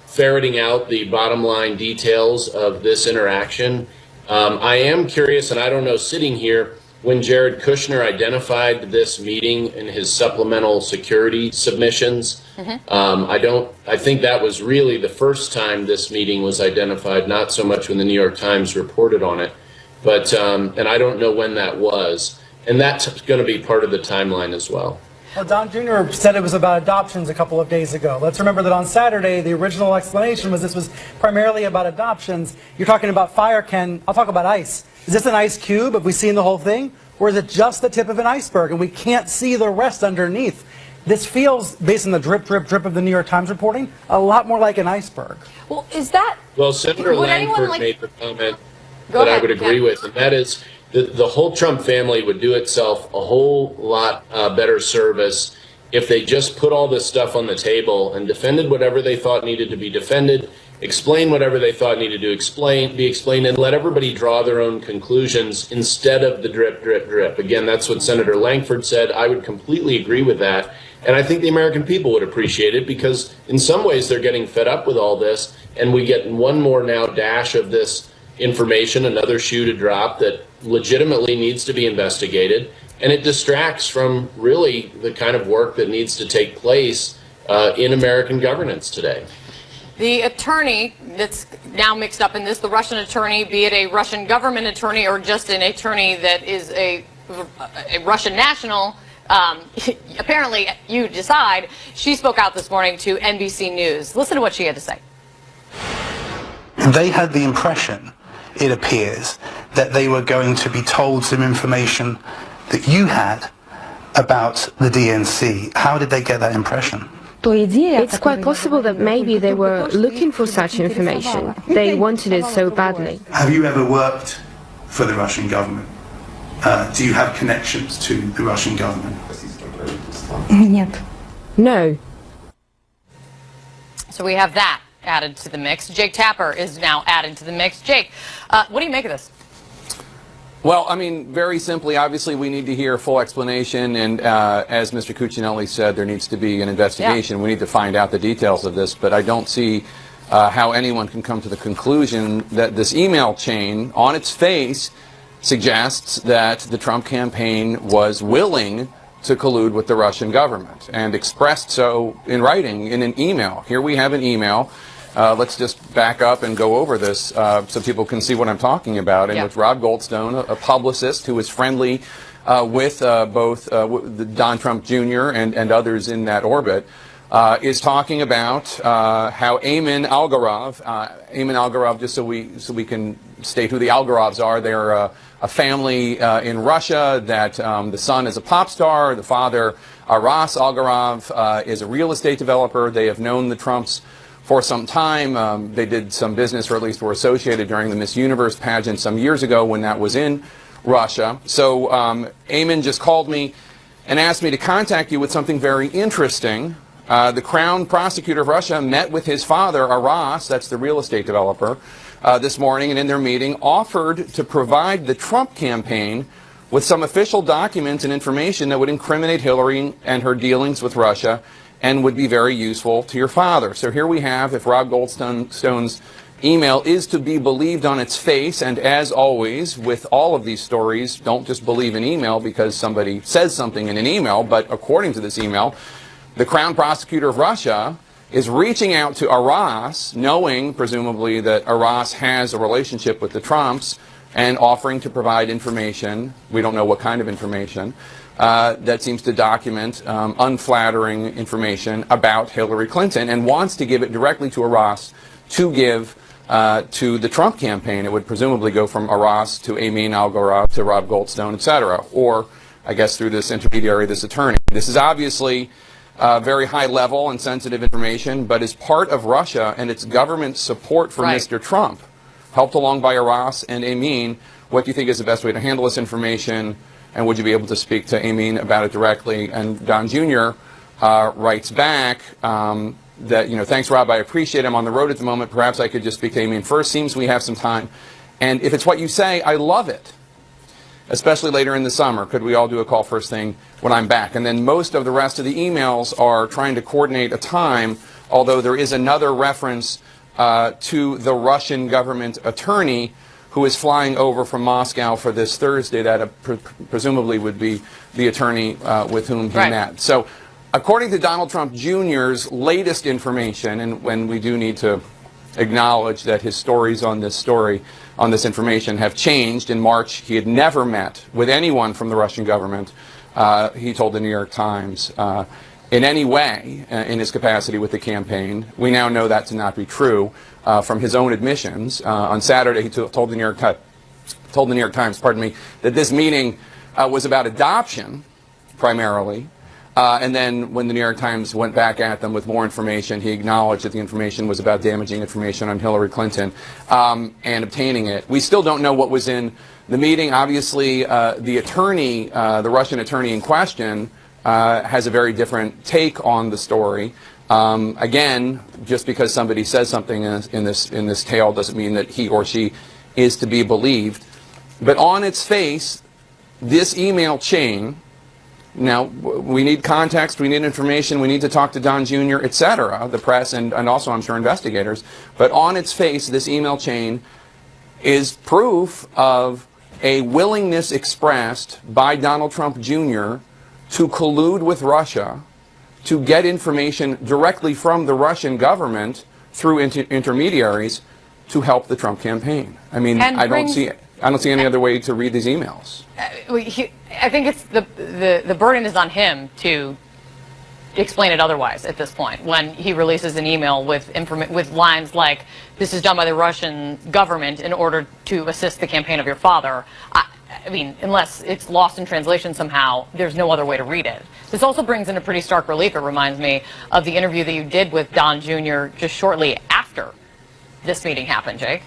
ferreting out the bottom line details of this interaction. I am curious, and I don't know, sitting here, when Jared Kushner identified this meeting in his supplemental security submissions, I think that was really the first time this meeting was identified, not so much when the New York Times reported on it, but, and I don't know when that was. And that's going to be part of the timeline as well. Well, Don Jr. said it was about adoptions a couple of days ago. Let's remember that on Saturday, the original explanation was this was primarily about adoptions. You're talking about fire, Ken. I'll talk about ice. Is this an ice cube? Have we seen the whole thing? Or is it just the tip of an iceberg and we can't see the rest underneath? This feels, based on the drip, drip, drip of the New York Times reporting, a lot more like an iceberg. Well, is that... Well, Senator Langford made the comment that I would agree with, and that is the whole Trump family would do itself a whole lot better service if they just put all this stuff on the table and defended whatever they thought needed to be defended, explain whatever they thought needed to be explained, and let everybody draw their own conclusions instead of the drip, drip, drip. Again, that's what Senator Langford said. I would completely agree with that. And I think the American people would appreciate it because in some ways they're getting fed up with all this, and we get one more now dash of this information, another shoe to drop that legitimately needs to be investigated, and it distracts from really the kind of work that needs to take place in American governance today. The attorney that's now mixed up in this, the Russian attorney, be it a Russian government attorney or just an attorney that is a Russian national, apparently you decide, she spoke out this morning to NBC News. Listen to what she had to say. They had the impression, it appears, that they were going to be told some information that you had about the DNC. How did they get that impression? It's quite possible that maybe they were looking for such information. They wanted it so badly. Have you ever worked for the Russian government? Do you have connections to the Russian government? No. So we have that added to the mix. Jake Tapper is now added to the mix. Jake, what do you make of this? Well, I mean, very simply, obviously, we need to hear a full explanation, and as Mr. Cuccinelli said, there needs to be an investigation. Yeah. We need to find out the details of this, but I don't see how anyone can come to the conclusion that this email chain, on its face, suggests that the Trump campaign was willing to collude with the Russian government, and expressed so in writing in an email. Here we have an email. Let's just back up and go over this so people can see what I'm talking about. And with Rob Goldstone, a publicist who is friendly with both Don Trump Jr. and others in that orbit, is talking about how Ayman Algarov, just so we can state who the Algarovs are, they're a family in Russia that the son is a pop star, the father, Aras Algarov, is a real estate developer. They have known the Trumps for some time. They did some business, or at least were associated during the Miss Universe pageant some years ago when that was in Russia. So Ayman just called me and asked me to contact you with something very interesting. The Crown Prosecutor of Russia met with his father, Aras, that's the real estate developer, this morning, and in their meeting offered to provide the Trump campaign with some official documents and information that would incriminate Hillary and her dealings with Russia and would be very useful to your father. So here we have, if Rob Goldstone's email is to be believed on its face, and as always with all of these stories, don't just believe an email because somebody says something in an email, but according to this email, the Crown Prosecutor of Russia is reaching out to Aras, knowing presumably that Aras has a relationship with the Trumps, and offering to provide information, we don't know what kind of information, that seems to document unflattering information about Hillary Clinton, and wants to give it directly to Aras to give to the Trump campaign. It would presumably go from Aras to Ayman Algarov to Rob Goldstone, etc., or I guess through this intermediary, this attorney. This is obviously very high level and sensitive information, but is part of Russia and its government support for Mr. Trump, helped along by Aras and Amin. What do you think is the best way to handle this information, and would you be able to speak to Amin about it directly? And Don Jr. Writes back that, thanks, Rob, I appreciate it. I'm on the road at the moment. Perhaps I could just speak to Amin first. Seems we have some time. And if it's what you say, I love it. Especially later in the summer. Could we all do a call first thing when I'm back? And then most of the rest of the emails are trying to coordinate a time, although there is another reference to the Russian government attorney who is flying over from Moscow for this Thursday. That presumably would be the attorney with whom he met. So according to Donald Trump Jr.'s latest information, and when we do need to acknowledge that his stories on this information have changed. In March, he had never met with anyone from the Russian government, he told the New York Times, in any way in his capacity with the campaign. We now know that to not be true from his own admissions. On Saturday, he told the New York Times, that this meeting was about adoption, primarily. And then when the New York Times went back at them with more information, he acknowledged that the information was about damaging information on Hillary Clinton and obtaining it. We still don't know what was in the meeting. Obviously, the attorney, the Russian attorney in question, has a very different take on the story. Again, just because somebody says something in this tale doesn't mean that he or she is to be believed. But on its face, this email chain. Now, we need context, we need information, we need to talk to Don Jr., etc., the press, and also, I'm sure, investigators. But on its face, this email chain is proof of a willingness expressed by Donald Trump Jr. to collude with Russia to get information directly from the Russian government through intermediaries to help the Trump campaign. I mean, I don't see any other way to read these emails. I think it's the burden is on him to explain it otherwise at this point. When he releases an email with lines like, "This is done by the Russian government in order to assist the campaign of your father." I mean, unless it's lost in translation somehow, there's no other way to read it. This also brings in a pretty stark relief. It reminds me of the interview that you did with Don Jr. just shortly after this meeting happened, Jake.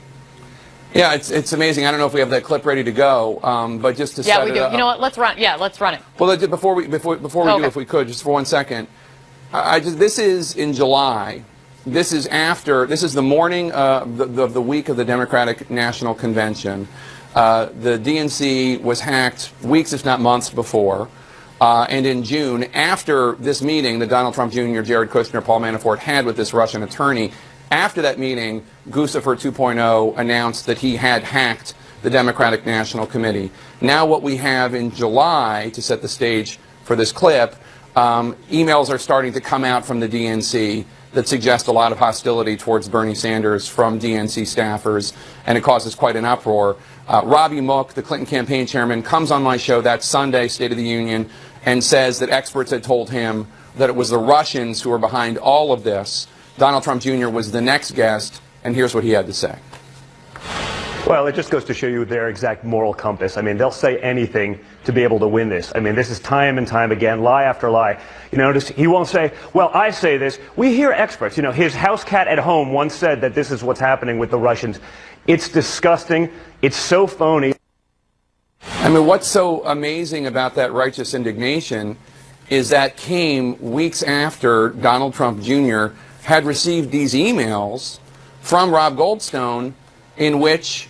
Yeah, it's amazing. I don't know if we have that clip ready to go, but just to set it up. Yeah, we do. You know what? Let's run. Yeah, let's run it. Well, before we do, if we could, just for 1 second. This is in July. This is the morning of the week of the Democratic National Convention. The DNC was hacked weeks, if not months, before. And in June, after this meeting that Donald Trump Jr., Jared Kushner, Paul Manafort had with this Russian attorney, after that meeting, Guccifer 2.0 announced that he had hacked the Democratic National Committee. Now what we have in July, to set the stage for this clip, emails are starting to come out from the DNC that suggest a lot of hostility towards Bernie Sanders from DNC staffers, and it causes quite an uproar. Robbie Mook, the Clinton campaign chairman, comes on my show that Sunday, State of the Union, and says that experts had told him that it was the Russians who were behind all of this. Donald Trump Jr. was the next guest, and here's what he had to say. Well, it just goes to show you their exact moral compass. I mean, they'll say anything to be able to win this. I mean, this is time and time again, lie after lie. You notice he won't say, well, I say this. We hear experts. You know, his house cat at home once said that this is what's happening with the Russians. It's disgusting. It's so phony. I mean, what's so amazing about that righteous indignation is that came weeks after Donald Trump Jr. had received these emails from Rob Goldstone in which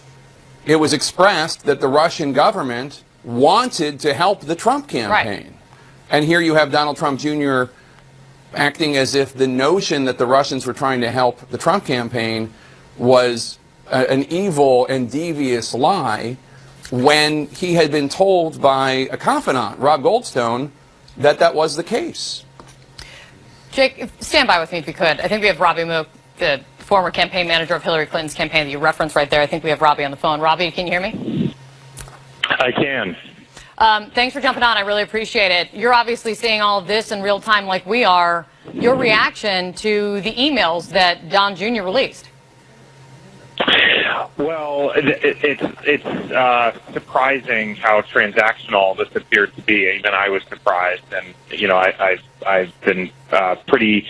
it was expressed that the Russian government wanted to help the Trump campaign. Right. And here you have Donald Trump Jr. acting as if the notion that the Russians were trying to help the Trump campaign was an evil and devious lie, when he had been told by a confidant, Rob Goldstone, that that was the case. Jake, stand by with me if you could. I think we have Robbie Mook, the former campaign manager of Hillary Clinton's campaign that you referenced right there. I think we have Robbie on the phone. Robbie, can you hear me? I can. Thanks for jumping on. I really appreciate it. You're obviously seeing all of this in real time like we are. Your reaction to the emails that Don Jr. released? Well, it's surprising how transactional this appears to be. Even I was surprised, and I've been pretty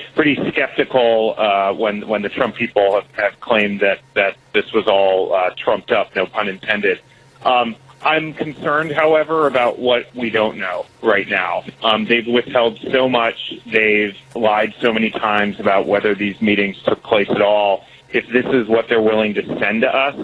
skeptical when the Trump people have claimed that this was all trumped up, no pun intended. I'm concerned, however, about what we don't know right now. They've withheld so much. They've lied so many times about whether these meetings took place at all. If this is what they're willing to send to us,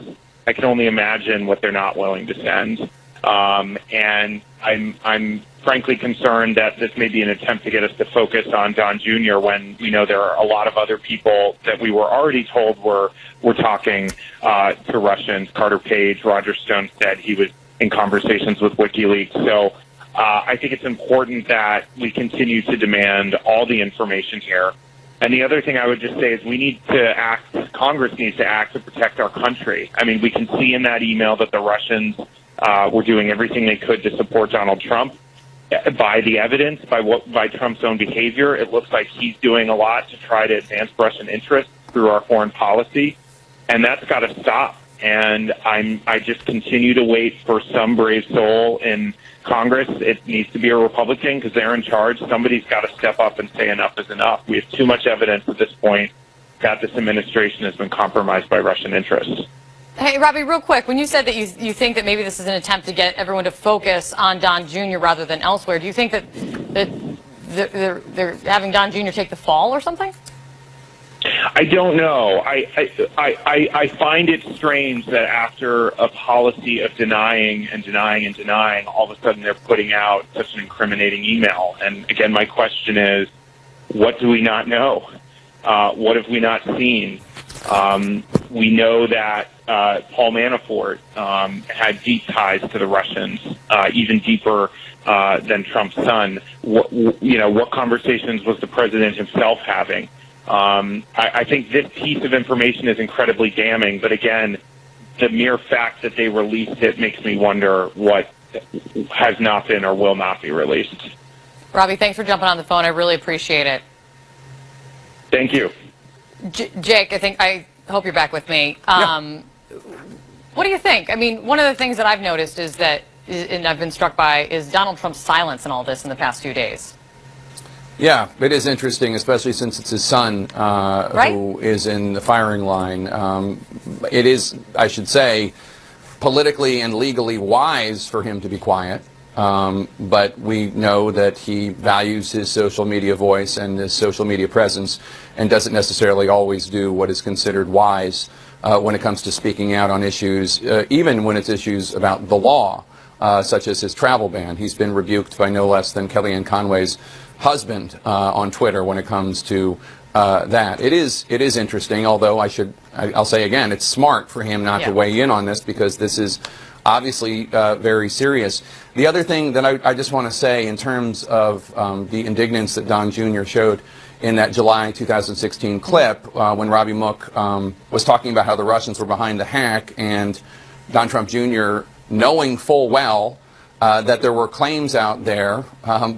I can only imagine what they're not willing to send. And I'm frankly concerned that this may be an attempt to get us to focus on Don Jr. when we know there are a lot of other people that we were already told were talking to Russians. Carter Page, Roger Stone said he was in conversations with WikiLeaks. So I think it's important that we continue to demand all the information here. And the other thing I would just say is we need to act, Congress needs to act to protect our country. I mean, we can see in that email that the Russians were doing everything they could to support Donald Trump. By the evidence, by Trump's own behavior, it looks like he's doing a lot to try to advance Russian interests through our foreign policy. And that's got to stop. And I just continue to wait for some brave soul in Congress. It needs to be a Republican because they're in charge. Somebody's got to step up and say enough is enough. We have too much evidence at this point that this administration has been compromised by Russian interests. Hey, Robbie, real quick, when you said that you think that maybe this is an attempt to get everyone to focus on Don Jr. rather than elsewhere, do you think that they're having Don Jr. take the fall or something? I don't know. I find it strange that after a policy of denying and denying and denying, all of a sudden they're putting out such an incriminating email. And again, my question is, what do we not know? What have we not seen? We know that Paul Manafort had deep ties to the Russians, even deeper than Trump's son. What conversations was the president himself having? I think this piece of information is incredibly damning, but again, the mere fact that they released it makes me wonder what has not been or will not be released. Robbie, thanks for jumping on the phone. I really appreciate it. Thank you. Jake, I hope you're back with me. What do you think? I mean, one of the things that I've noticed is that, and I've been struck by, is Donald Trump's silence in all this in the past few days. Yeah, it is interesting, especially since it's his son who is in the firing line. It is, I should say, politically and legally wise for him to be quiet, but we know that he values his social media voice and his social media presence and doesn't necessarily always do what is considered wise when it comes to speaking out on issues, even when it's issues about the law, such as his travel ban. He's been rebuked by no less than Kellyanne Conway's husband on Twitter when it comes to that. It is interesting, although I'll say again, it's smart for him not to weigh in on this because this is obviously very serious. The other thing that I just want to say in terms of the indignance that Don Jr. showed in that July 2016 clip when Robbie Mook was talking about how the Russians were behind the hack, and Don Trump Jr. knowing full well that there were claims out there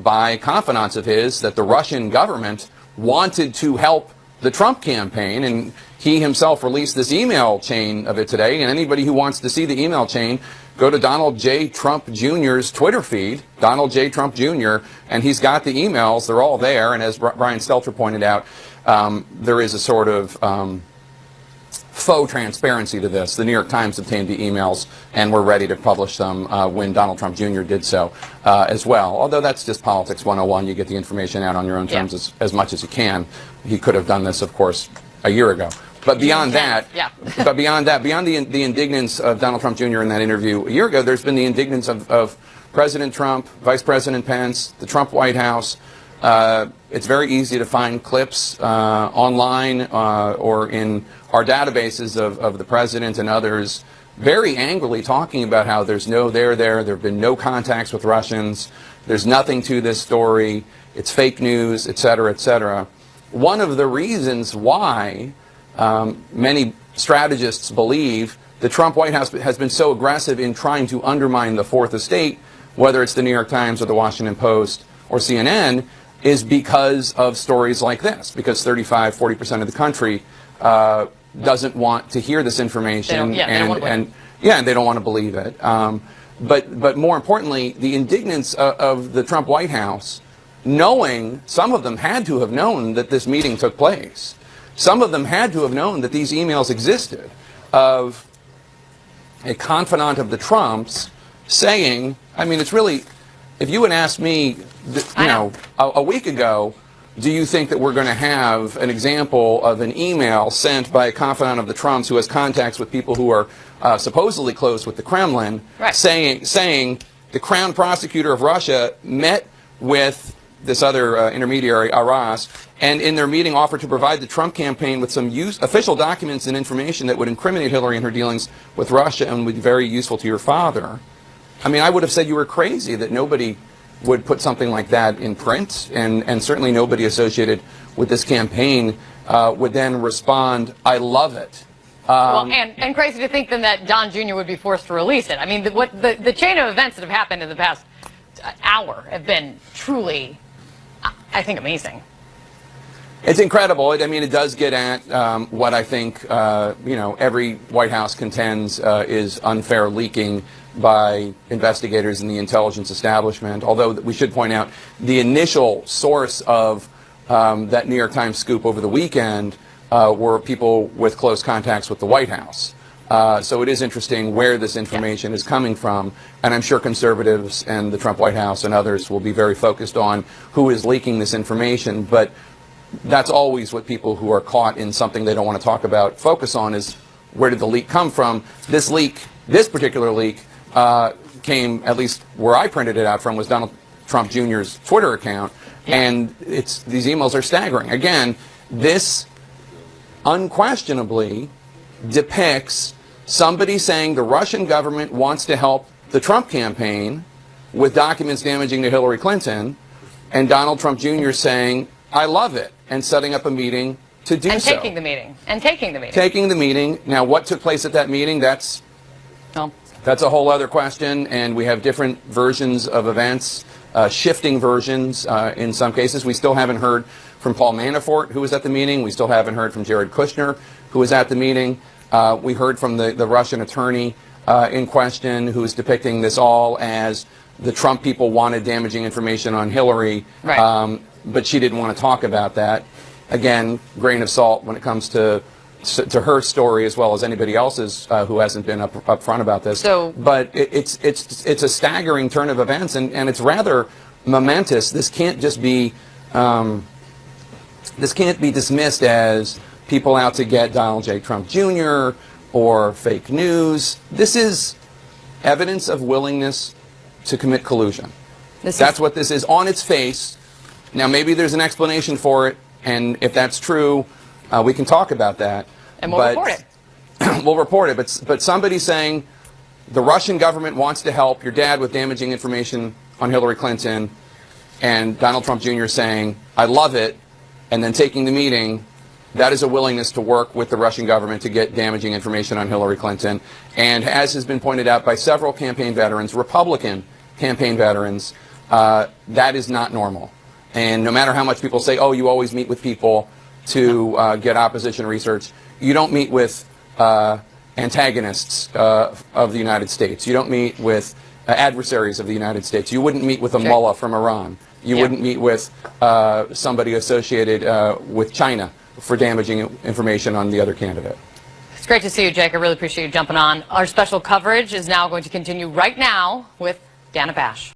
by confidants of his that the Russian government wanted to help the Trump campaign, and he himself released this email chain of it today. And anybody who wants to see the email chain, go to Donald J. Trump Jr.'s Twitter feed, Donald J. Trump Jr., and he's got the emails. They're all there. And as Brian Stelter pointed out, there is a sort of faux transparency to this. The New York Times obtained the emails and were ready to publish them when Donald Trump Jr. did so as well. Although that's just politics 101. You get the information out on your own terms as much as you can. He could have done this, of course, a year ago. But beyond that, beyond the indignance of Donald Trump Jr. in that interview a year ago, there's been the indignance of President Trump, Vice President Pence, the Trump White House. It's very easy to find clips online or in our databases of the president and others very angrily talking about how there's no there have been no contacts with Russians, there's nothing to this story, it's fake news, etc., etc. One of the reasons why many strategists believe the Trump White House has been so aggressive in trying to undermine the Fourth Estate, whether it's the New York Times or the Washington Post or CNN, is because of stories like this, because 35–40% of the country doesn't want to hear this information, they don't want to believe it. and they don't want to believe it. But more importantly, the indignance of the Trump White House, knowing, some of them had to have known that this meeting took place. Some of them had to have known that these emails existed, of a confidant of the Trumps saying, I mean, it's really, if you had asked me, a week ago, do you think that we're going to have an example of an email sent by a confidant of the Trumps who has contacts with people who are supposedly close with the Kremlin, saying the Crown Prosecutor of Russia met with this other intermediary, Aras, and in their meeting offered to provide the Trump campaign with some official documents and information that would incriminate Hillary in her dealings with Russia and would be very useful to your father. I mean, I would have said you were crazy that nobody would put something like that in print, and certainly nobody associated with this campaign would then respond, I love it. Well, and crazy to think then that Don Jr. would be forced to release it. I mean, the chain of events that have happened in the past hour have been truly, I think, amazing. It's incredible. I mean, it does get at what I think, every White House contends is unfair leaking by investigators in the intelligence establishment. Although we should point out the initial source of that New York Times scoop over the weekend were people with close contacts with the White House. So it is interesting where this information is coming from, and I'm sure conservatives and the Trump White House and others will be very focused on who is leaking this information, but that's always what people who are caught in something they don't want to talk about focus on, is where did the leak come from. This leak, this particular leak, came, at least where I printed it out from, was Donald Trump Jr.'s Twitter account, and these emails are staggering. Again, this unquestionably depicts somebody saying the Russian government wants to help the Trump campaign with documents damaging to Hillary Clinton, and Donald Trump Jr. saying, I love it, and setting up a meeting to do so. And taking the meeting. Taking the meeting. Now, what took place at that meeting, that's a whole other question, and we have different versions of events, shifting versions in some cases. We still haven't heard from Paul Manafort, who was at the meeting. We still haven't heard from Jared Kushner, who was at the meeting. We heard from the Russian attorney in question, who is depicting this all as the Trump people wanted damaging information on Hillary, but she didn't want to talk about that. Again, grain of salt when it comes to her story, as well as anybody else's who hasn't been up front about this. But it's a staggering turn of events, and it's rather momentous. This can't just be dismissed as people out to get Donald J. Trump Jr. or fake news. This is evidence of willingness to commit collusion. That's what this is on its face. Now, maybe there's an explanation for it, and if that's true, we can talk about that. And we'll report it. We'll report it. But somebody saying the Russian government wants to help your dad with damaging information on Hillary Clinton, and Donald Trump Jr. saying, I love it, and then taking the meeting, that is a willingness to work with the Russian government to get damaging information on Hillary Clinton. And as has been pointed out by several campaign veterans, Republican campaign veterans, that is not normal. And no matter how much people say, oh, you always meet with people to get opposition research, you don't meet with antagonists of the United States. You don't meet with adversaries of the United States. You wouldn't meet with a mullah from Iran. You wouldn't meet with somebody associated with China for damaging information on the other candidate. It's great to see you, Jake. I really appreciate you jumping on. Our special coverage is now going to continue right now with Dana Bash.